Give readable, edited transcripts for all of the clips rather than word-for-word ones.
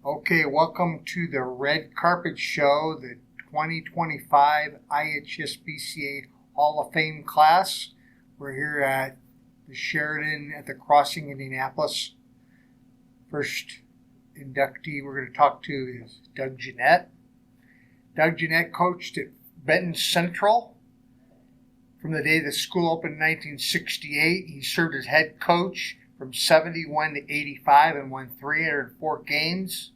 Okay, welcome to the Red Carpet Show, the 2025 IHSBCA Hall of Fame class. We're here at the Sheridan at the Crossing, Indianapolis. First inductee we're going to talk to is Doug Jennett. Doug Jennett coached at Benton Central from the day the school opened in 1968. He served as head coach from 71 to 85 and won 304 games.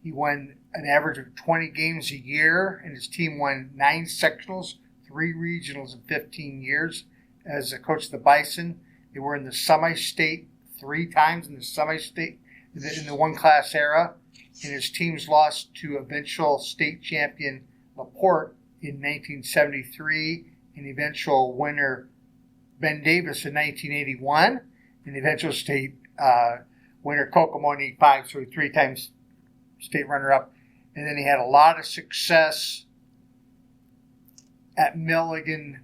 He won an average of 20 games a year, and his team won 9 sectionals, 3 regionals in 15 years. As a coach of the Bison, they were in the semi-state 3 times in the semi-state in the one-class era, and his teams lost to eventual state champion LaPorte in 1973 and eventual winner Ben Davis in 1981, and eventual state winner Kokomo in 85, so 3 times state runner-up. And then he had a lot of success at Milligan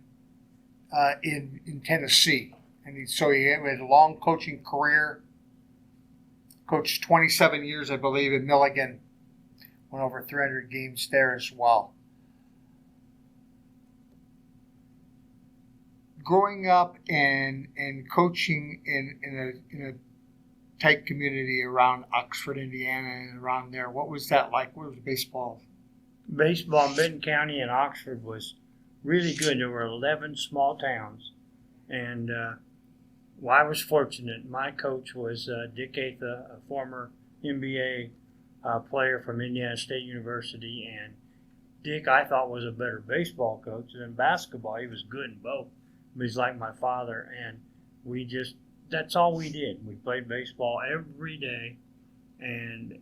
in Tennessee. And so he had a long coaching career. Coached 27 years, I believe, in Milligan. Won over 300 games there as well. Growing up and coaching in a tight community around Oxford, Indiana, and around there, what was that like? What was baseball? Baseball in Benton County and Oxford was really good. There were 11 small towns, and I was fortunate. My coach was Dick Atha, a former NBA player from Indiana State University, and Dick, I thought, was a better baseball coach than basketball. He was good in both. He's like my father, and that's all we did. We played baseball every day, and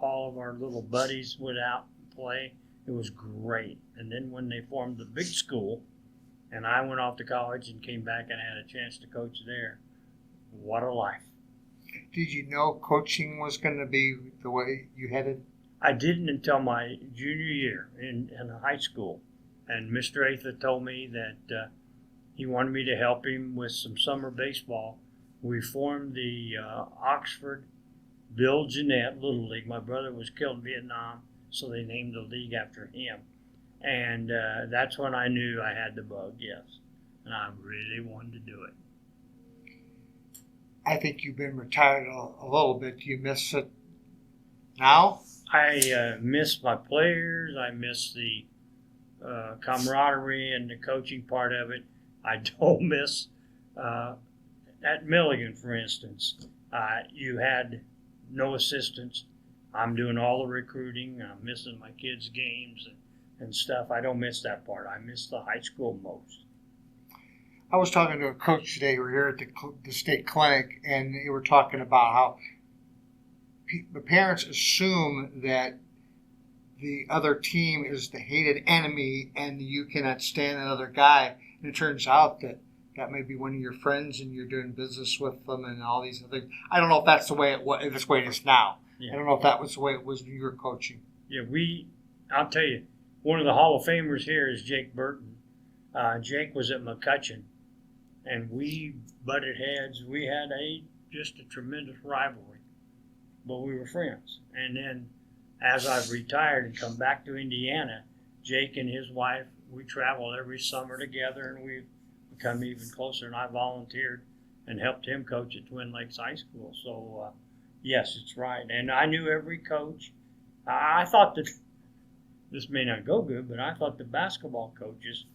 all of our little buddies went out and play. It was great. And then when they formed the big school, and I went off to college and came back and had a chance to coach there, what a life. Did you know coaching was going to be the way you headed? I didn't until my junior year in high school. And Mr. Atha told me that he wanted me to help him with some summer baseball. We formed the Oxford Bill Jennett Little League. My brother was killed in Vietnam, so they named the league after him. And that's when I knew I had the bug, yes. And I really wanted to do it. I think you've been retired a little bit. Do you miss it now? I miss my players. I miss the camaraderie and the coaching part of it. I don't miss at Milligan, for instance, you had no assistants. I'm doing all the recruiting. I'm missing my kids' games and stuff. I don't miss that part. I miss the high school most. I was talking to a coach today. We were here at the state clinic, and they were talking about how the parents assume that the other team is the hated enemy and you cannot stand another guy. And it turns out that may be one of your friends and you're doing business with them and all these other things. I don't know if that's the way it is now. Yeah. I don't know if that was the way it was when you were coaching. Yeah, I'll tell you, one of the Hall of Famers here is Jake Burton. Jake was at McCutcheon, and we butted heads. We had just a tremendous rivalry, but we were friends. And then as I've retired and come back to Indiana, Jake and his wife, we travel every summer together, and we've become even closer, and I volunteered and helped him coach at Twin Lakes High School. So, yes, it's right. And I knew every coach. I thought that this may not go good, but I thought the basketball coaches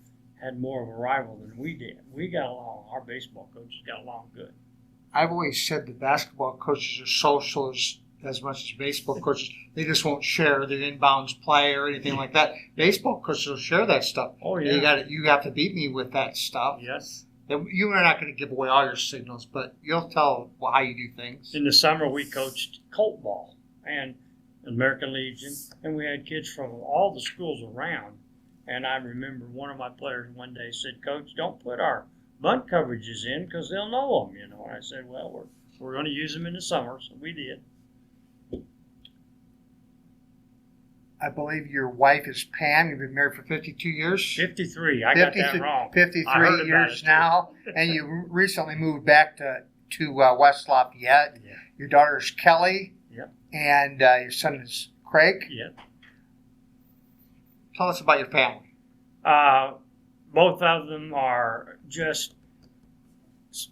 had more of a rival than we did. We got along. Our baseball coaches got along good. I've always said that basketball coaches are social as much as baseball coaches. They just won't share their inbounds play or anything like that. Baseball coaches will share that stuff. Oh, yeah. You have to beat me with that stuff. Yes. You are not going to give away all your signals, but you'll tell how you do things. In the summer, we coached Colt ball and American Legion, and we had kids from all the schools around. And I remember one of my players one day said, "Coach, don't put our bunt coverages in because they'll know them." And I said, "Well, we're going to use them in the summer," so we did. I believe your wife is Pam. You've been married for 52 years? 53. I got that wrong. 53 years now. And you recently moved back to West Lafayette. Yeah. Your daughter's Kelly. Yep. and your son is Craig. Yeah. Tell us about your family. Both of them are just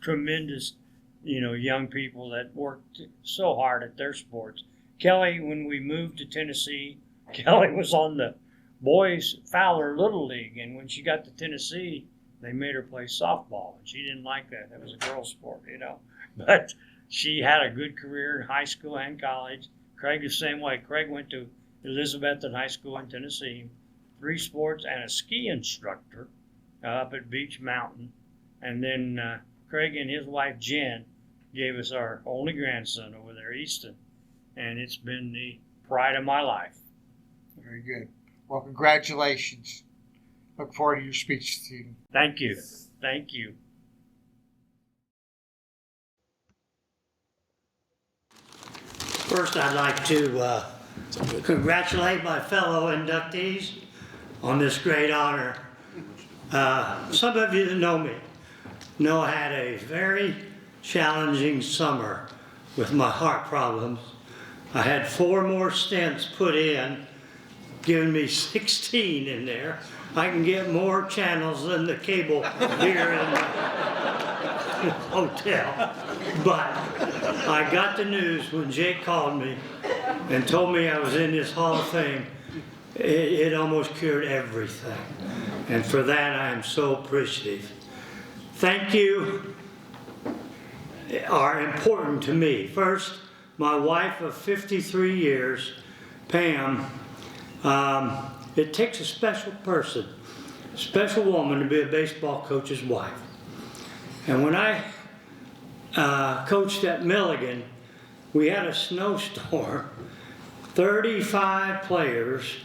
tremendous, young people that worked so hard at their sports. Kelly, when we moved to Tennessee, Kelly was on the boys Fowler Little League, and when she got to Tennessee, they made her play softball, and she didn't like that. That was a girl's sport, But she had a good career in high school and college. Craig the same way. Craig went to Elizabethton High School in Tennessee, 3 sports and a ski instructor up at Beach Mountain. And then Craig and his wife Jen gave us our only grandson over there, Easton. And it's been the pride of my life. Very good. Well, congratulations. Look forward to your speech this evening. Thank you. Thank you. First, I'd like to congratulate my fellow inductees on this great honor. Some of you that know me know I had a very challenging summer with my heart problems. I had 4 more stents put in, giving me 16 in there. I can get more channels than the cable here in the hotel. But I got the news when Jake called me and told me I was in this Hall of Fame. It almost cured everything. And for that, I am so appreciative. Thank you are important to me. First, my wife of 53 years, Pam, it takes a special person, a special woman to be a baseball coach's wife. And when I coached at Milligan, we had a snowstorm, 35 players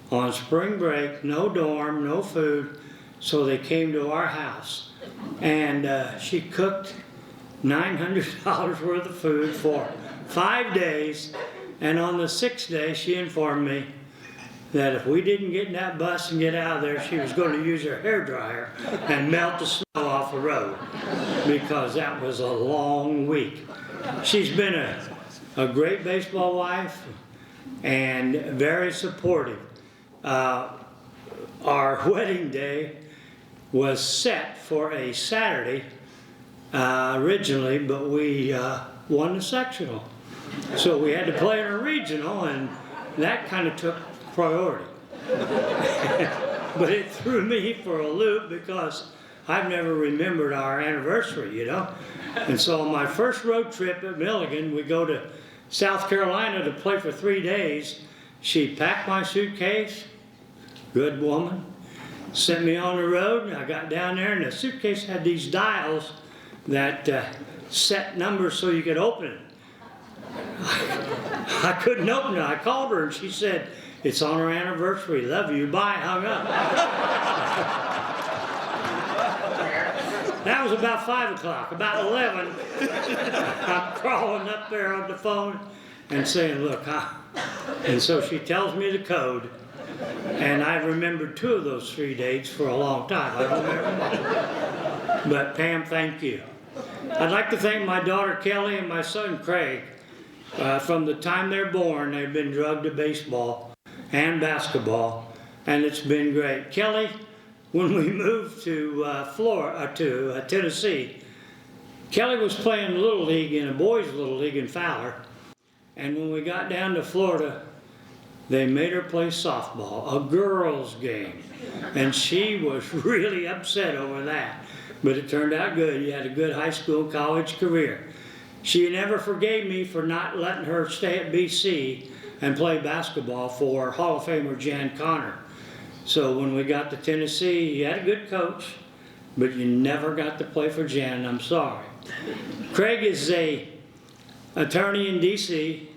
on spring break, no dorm, no food, so they came to our house. And she cooked $900 worth of food for 5 days, and on the 6th day she informed me that if we didn't get in that bus and get out of there, she was going to use her hairdryer and melt the snow off the road, because that was a long week. She's been a great baseball wife and very supportive. Our wedding day was set for a Saturday originally, but we won the sectional. So we had to play in a regional, and that kind of took priority. But it threw me for a loop because I've never remembered our anniversary, And so on my first road trip at Milligan, we go to South Carolina to play for 3 days. She packed my suitcase, good woman, sent me on the road. I got down there, and the suitcase had these dials that set numbers so you could open it. I couldn't open it. I called her, and she said, "It's on our anniversary. Love you. Bye." Hung up. That was about 5 o'clock. About 11, I'm crawling up there on the phone and saying, "Look, and so she tells me the code, and I remembered 2 of those 3 dates for a long time. I don't remember. But Pam, thank you. I'd like to thank my daughter Kelly and my son Craig. From the time they're born, they've been drugged to baseball and basketball, and it's been great. Kelly, when we moved to Tennessee, Kelly was playing Little League in a boys' Little League in Fowler, and when we got down to Florida, they made her play softball, a girls' game, and she was really upset over that. But it turned out good. You had a good high school, college career. She never forgave me for not letting her stay at BC and play basketball for Hall of Famer Jan Connor. So when we got to Tennessee, you had a good coach, but you never got to play for Jan, and I'm sorry. Craig is a attorney in DC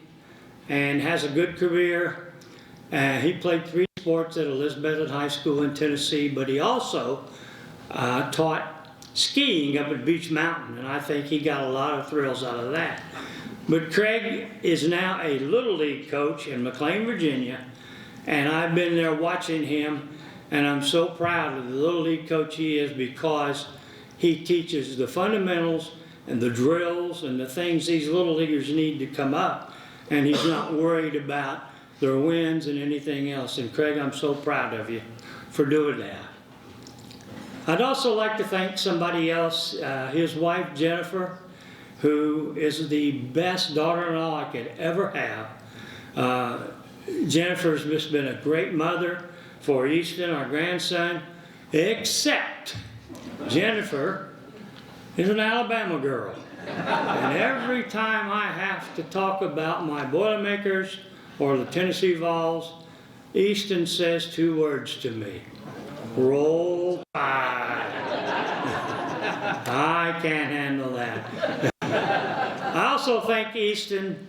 and has a good career. He played 3 sports at Elizabethton High School in Tennessee, but he also taught skiing up at Beach Mountain, and I think he got a lot of thrills out of that. But Craig is now a Little League coach in McLean, Virginia, and I've been there watching him, and I'm so proud of the Little League coach he is, because he teaches the fundamentals and the drills and the things these Little Leaguers need to come up. and he's not worried about their wins and anything else. And Craig, I'm so proud of you for doing that. I'd also like to thank somebody else, his wife Jennifer, who is the best daughter-in-law I could ever have. Jennifer's just been a great mother for Easton, our grandson, except Jennifer is an Alabama girl. And every time I have to talk about my Boilermakers or the Tennessee Vols, Easton says 2 words to me: Roll Tide. I can't handle that. I also thank Easton,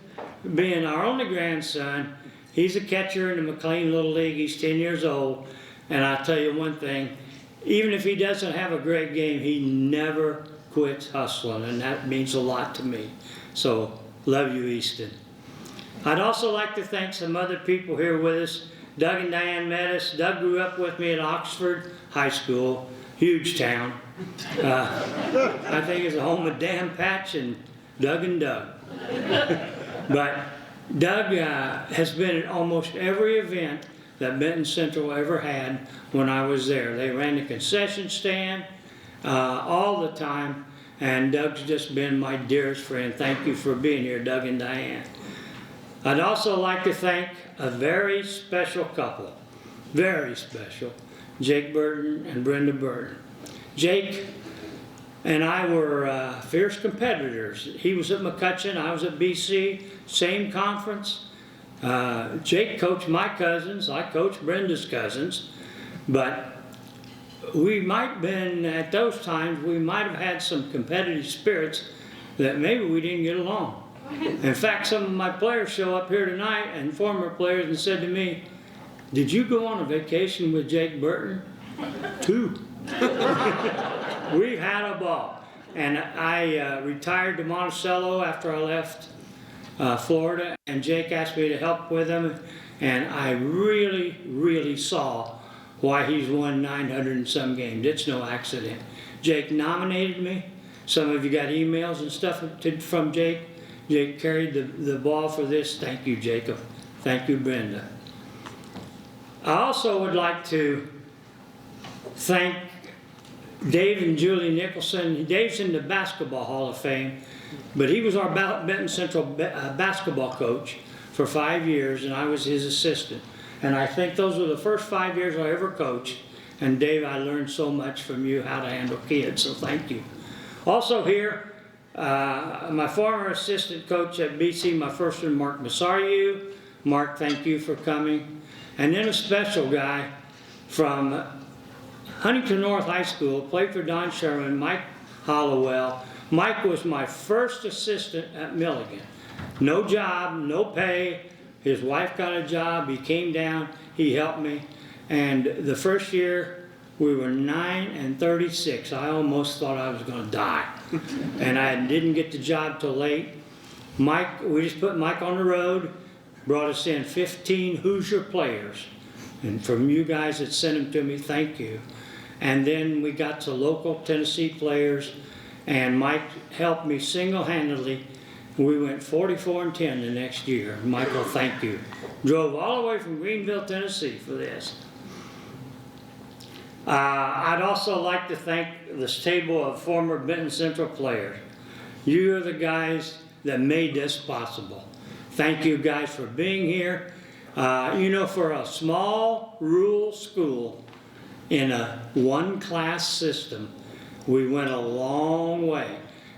being our only grandson. He's a catcher in the McLean Little League. He's 10 years old. And I'll tell you one thing, even if he doesn't have a great game, he never quits hustling, and that means a lot to me. So, love you, Easton. I'd also like to thank some other people here with us. Doug and Diane met us. Doug grew up with me at Oxford High School, huge town. I think it's the home of Dan Patch and Doug and Doug. But Doug has been at almost every event that Benton Central ever had when I was there. They ran the concession stand all the time, and Doug's just been my dearest friend. Thank you for being here, Doug and Diane. I'd also like to thank a very special couple, very special, Jake Burton and Brenda Burton. Jake and I were fierce competitors. He was at McCutcheon, I was at BC, same conference. Jake coached my cousins, I coached Brenda's cousins, but we might have been, at those times, we might have had some competitive spirits that maybe we didn't get along. In fact, some of my players show up here tonight, and former players, and said to me, "Did you go on a vacation with Jake Burton?" 2. We've had a ball. And I retired to Monticello after I left Florida, and Jake asked me to help with him, and I really, really saw why he's won 900 and some games. It's no accident. Jake nominated me. Some of you got emails and stuff from Jake. Jake carried the ball for this. Thank you, Jacob. Thank you, Brenda. I also would like to thank Dave and Julie Nicholson. Dave's in the Basketball Hall of Fame, but he was our Benton Central basketball coach for 5 years, and I was his assistant. And I think those were the first 5 years I ever coached. And Dave, I learned so much from you how to handle kids, so thank you. Also here, my former assistant coach at BC, my first one, Mark Masariu. Mark, thank you for coming. And then a special guy from Huntington North High School, played for Don Sherman, Mike Hollowell. Mike was my first assistant at Milligan. No job, no pay. His wife got a job, he came down, he helped me. And the first year, we were 9-36. I almost thought I was gonna die. And I didn't get the job till late. Mike, we just put Mike on the road, brought us in 15 Hoosier players. And from you guys that sent them to me, thank you. And then we got to local Tennessee players, and Mike helped me single-handedly. We went 44-10 the next year. Michael, thank you. Drove all the way from Greenville, Tennessee for this. I'd also like to thank this table of former Benton Central players. You are the guys that made this possible. Thank you guys for being here. You know, for a small rural school in a one-class system, we went a long way.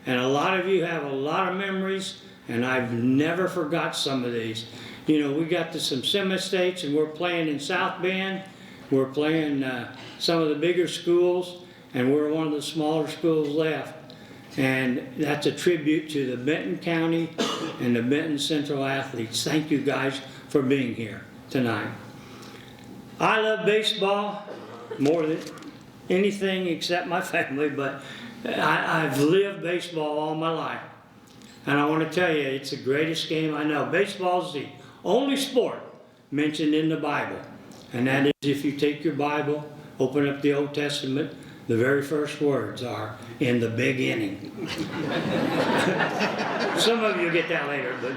And a lot of you have a lot of memories, and I've never forgot some of these. You know, we got to some semi-states, and we're playing in South Bend. We're playing some of the bigger schools, and we're one of the smaller schools left. And that's a tribute to the Benton County and the Benton Central athletes. Thank you guys for being here tonight. I love baseball more than anything except my family, but I've lived baseball all my life. And I want to tell you, it's the greatest game I know. Baseball is the only sport mentioned in the Bible. And that is, if you take your Bible, open up the Old Testament, the very first words are, "In the beginning." Some of you get that later, but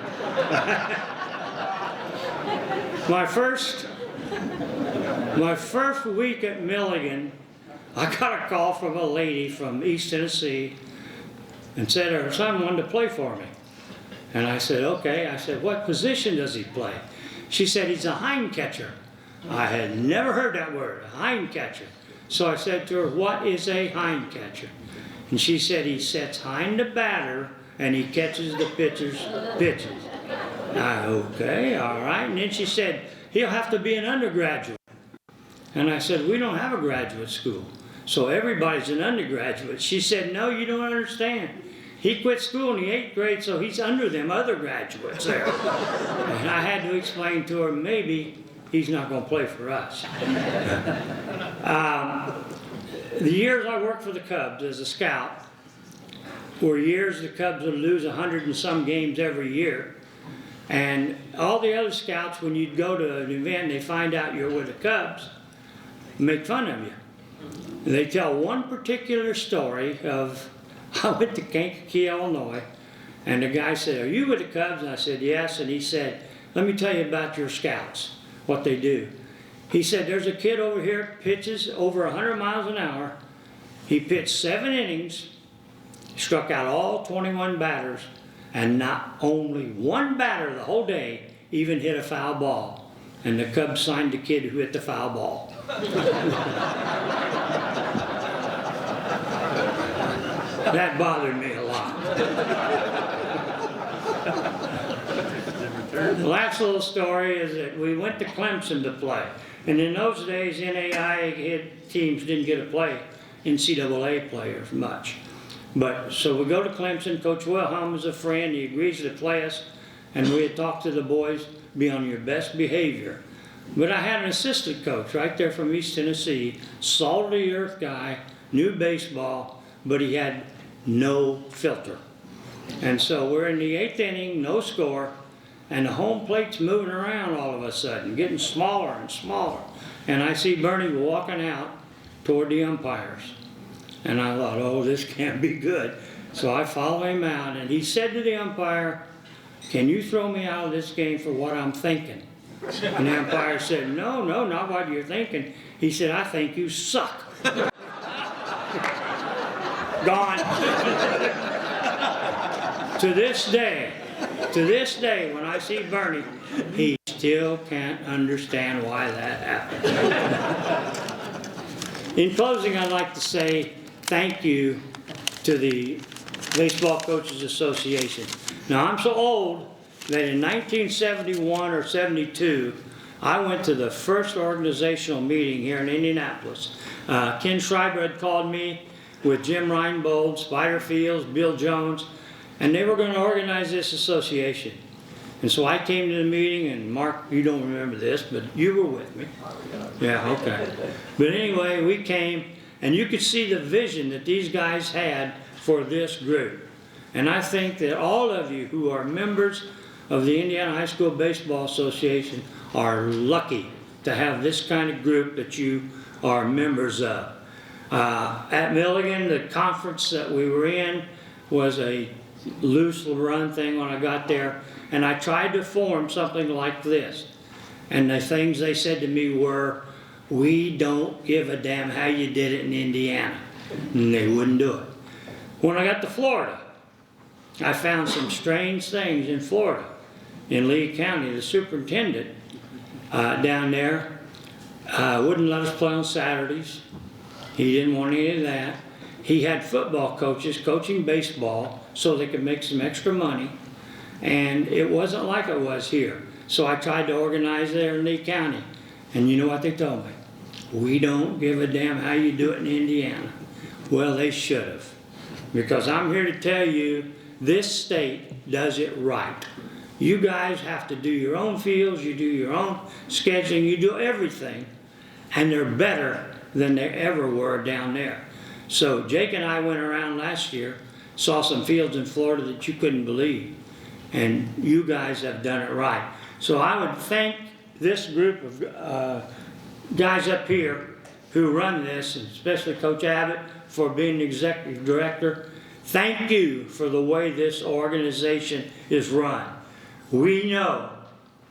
My first week at Milligan, I got a call from a lady from East Tennessee and said her son wanted to play for me. And I said, okay. I said, what position does he play? She said, he's a hind catcher. I had never heard that word, a hind catcher. So I said to her, what is a hind catcher? And she said, he sits hind the batter and he catches the pitcher's pitches. Okay, all right. And then she said, he'll have to be an undergraduate. And I said, we don't have a graduate school, so everybody's an undergraduate. She said, no, you don't understand. He quit school in the 8th grade, so he's under them other graduates there. And I had to explain to her, maybe he's not going to play for us. The years I worked for the Cubs as a scout were years the Cubs would lose 100 and some games every year. And all the other scouts, when you'd go to an event and they find out you're with the Cubs, make fun of you. They tell one particular story of, I went to Kankakee, Illinois, and the guy said, are you with the Cubs? And I said, yes. And he said, let me tell you about your scouts, what they do. He said, there's a kid over here pitches over 100 miles an hour. He pitched 7 innings, struck out all 21 batters, and not only one batter the whole day even hit a foul ball. And the Cubs signed the kid who hit the foul ball. That bothered me a lot. The last little story is that we went to Clemson to play. And in those days, NAIA teams didn't get to play NCAA players much. But so we go to Clemson. Coach Wilhelm is a friend. He agrees to play us. And we had talked to the boys, be on your best behavior. But I had an assistant coach right there from East Tennessee, salt of the earth guy, knew baseball, but he had no filter. And so we're in the 8th inning, no score, and the home plate's moving around all of a sudden, getting smaller and smaller. And I see Bernie walking out toward the umpires. And I thought, oh, this can't be good. So I follow him out, and he said to the umpire, can you throw me out of this game for what I'm thinking? And the umpire said, no, not what you're thinking. He said, I think you suck. Gone. To this day, when I see Bernie, he still can't understand why that happened. In closing, I'd like to say thank you to the Baseball Coaches Association. Now, I'm so old that in 1971 or 72, I went to the first organizational meeting here in Indianapolis. Ken Schreiber had called me with Jim Reinbold, Spider Fields, Bill Jones, and they were going to organize this association. And so I came to the meeting, and Mark, you don't remember this, but you were with me. Yeah, okay. But anyway, we came, and you could see the vision that these guys had for this group. And I think that all of you who are members of the Indiana High School Baseball Association are lucky to have this kind of group that you are members of. At Milligan, the conference that we were in was a loose run thing when I got there, and I tried to form something like this. And the things they said to me were, we don't give a damn how you did it in Indiana. And they wouldn't do it. When I got to Florida, I found some strange things in Florida. In Lee County, the superintendent down there wouldn't let us play on Saturdays. He didn't want any of that. He had football coaches coaching baseball so they could make some extra money. And it wasn't like it was here. So I tried to organize there in Lee County. And you know what they told me? We don't give a damn how you do it in Indiana. Well, they should have. Because I'm here to tell you, this state does it right. You guys have to do your own fields, you do your own scheduling, you do everything. And they're better than they ever were down there. So Jake and I went around last year, saw some fields in Florida that you couldn't believe. And you guys have done it right. So I would thank this group of guys up here who run this, and especially Coach Abbott for being the executive director. Thank you for the way this organization is run. We know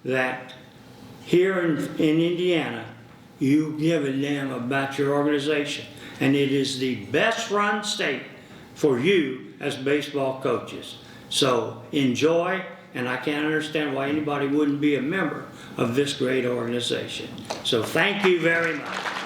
that here in Indiana, you give a damn about your organization. And it is the best run state for you as baseball coaches. So enjoy, and I can't understand why anybody wouldn't be a member of this great organization. So thank you very much.